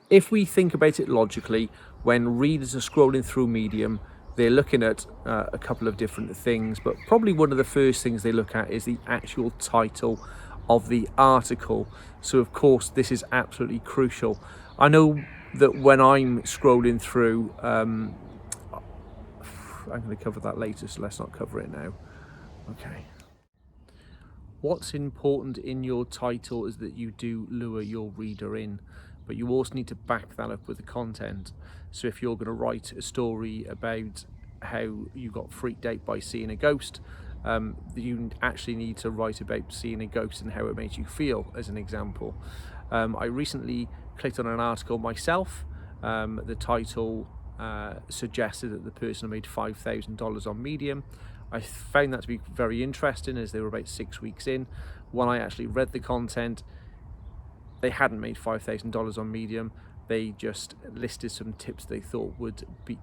if we think about it logically, when readers are scrolling through Medium, they're looking at a couple of different things, but probably one of the first things they look at is the actual title of the article. So of course this is absolutely crucial. I know that when I'm scrolling through, I'm going to cover that later, so let's not cover it now. Okay. What's important in your title is that you do lure your reader in, but you also need to back that up with the content. So if you're going to write a story about how you got freaked out by seeing a ghost, you actually need to write about seeing a ghost and how it makes you feel, as an example. I recently clicked on an article myself. The title suggested that the person made $5,000 on Medium. I found that to be very interesting, as they were about 6 weeks in. When I actually read the content, they hadn't made $5,000 on Medium. They just listed some tips they thought would be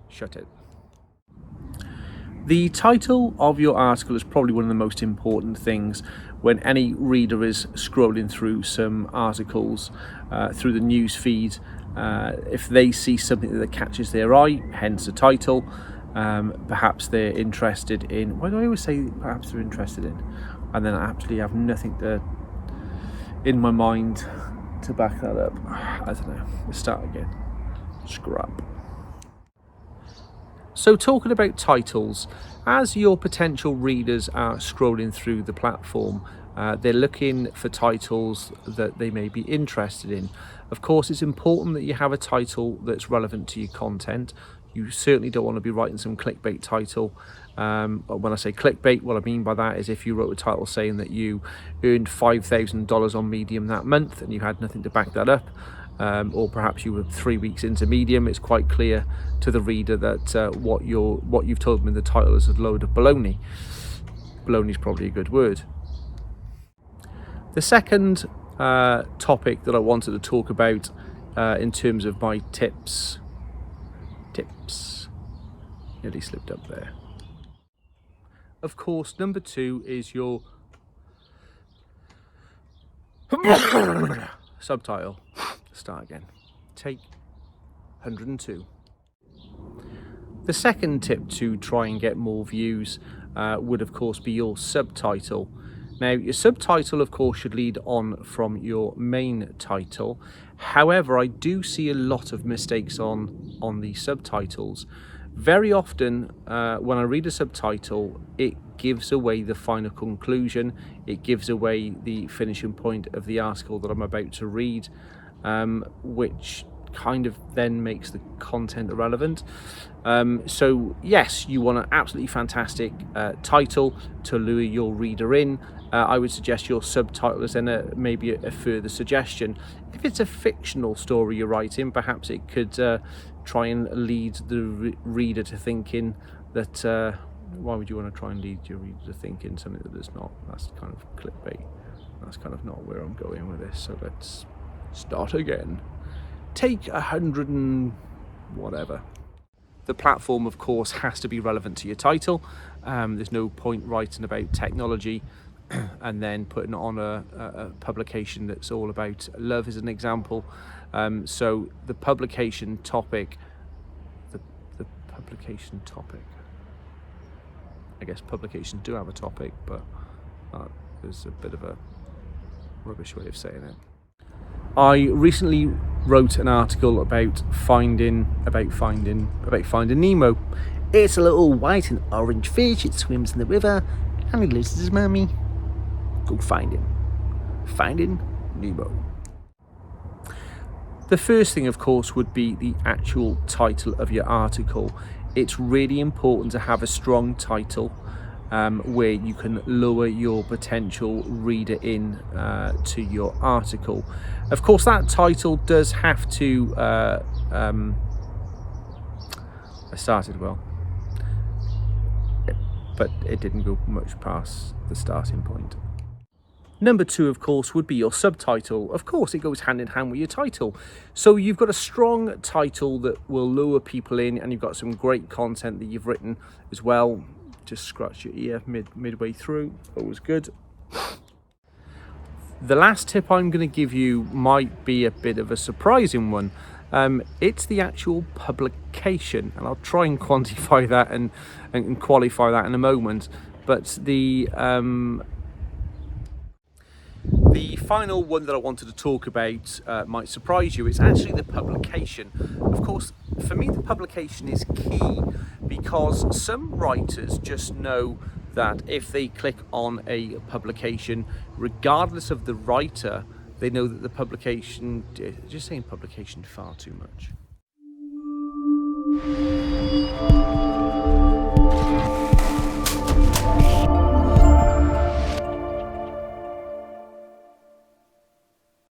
shut it. The title of your article is probably one of the most important things when any reader is scrolling through some articles through the news feed. If they see something that catches their eye, hence the title, perhaps they're interested in, why do I always say perhaps they're interested in, and then I actually have nothing in my mind to back that up. I don't know, let's start again. Scrap. So talking about titles, as your potential readers are scrolling through the platform, they're looking for titles that they may be interested in. Of course, it's important that you have a title that's relevant to your content. You certainly don't want to be writing some clickbait title. When I say clickbait, what I mean by that is if you wrote a title saying that you earned $5,000 on Medium that month and you had nothing to back that up, or perhaps you were 3 weeks into Medium, it's quite clear to the reader that what you've told them in the title is a load of baloney. Baloney is probably a good word. The second topic that I wanted to talk about in terms of my tips, nearly slipped up there. Of course, number 2 is your subtitle. Start again. Take 102. The second tip to try and get more views would of course be your subtitle. Now, your subtitle of course should lead on from your main title. However, I do see a lot of mistakes on the subtitles. Very often when I read a subtitle, it gives away the final conclusion, it gives away the finishing point of the article that I'm about to read, which kind of then makes the content irrelevant. So yes, you want an absolutely fantastic title to lure your reader in. I would suggest your subtitle is then maybe a further suggestion. If it's a fictional story you're writing, perhaps it could try and lead the reader to thinking that why would you want to try and lead your reader to thinking something that is not? That's kind of clickbait. That's kind of not where I'm going with this, so let's start again. Take 100 and whatever. The platform of course has to be relevant to your title. There's no point writing about technology and then putting it on a publication that's all about love, as an example. So the publication topic, I guess publications do have a topic, but there's a bit of a rubbish way of saying it. I recently wrote an article about finding Nemo. It's a little white and orange fish. It swims in the river and he loses his mummy. Go find him. Finding Nemo. The first thing, of course, would be the actual title of your article. It's really important to have a strong title where you can lure your potential reader in to your article. Of course, that title does have to I started well, but it didn't go much past the starting point. Number 2, of course, would be your subtitle. Of course, it goes hand in hand with your title. So you've got a strong title that will lure people in, and you've got some great content that you've written as well. Just scratch your ear midway through. Always good. The last tip I'm going to give you might be a bit of a surprising one. It's the actual publication, and I'll try and quantify that and qualify that in a moment. But the final one that I wanted to talk about might surprise you. It's actually the publication. Of course, for me, the publication is key because some writers just know that if they click on a publication, regardless of the writer, they know that the publication, just saying publication far too much.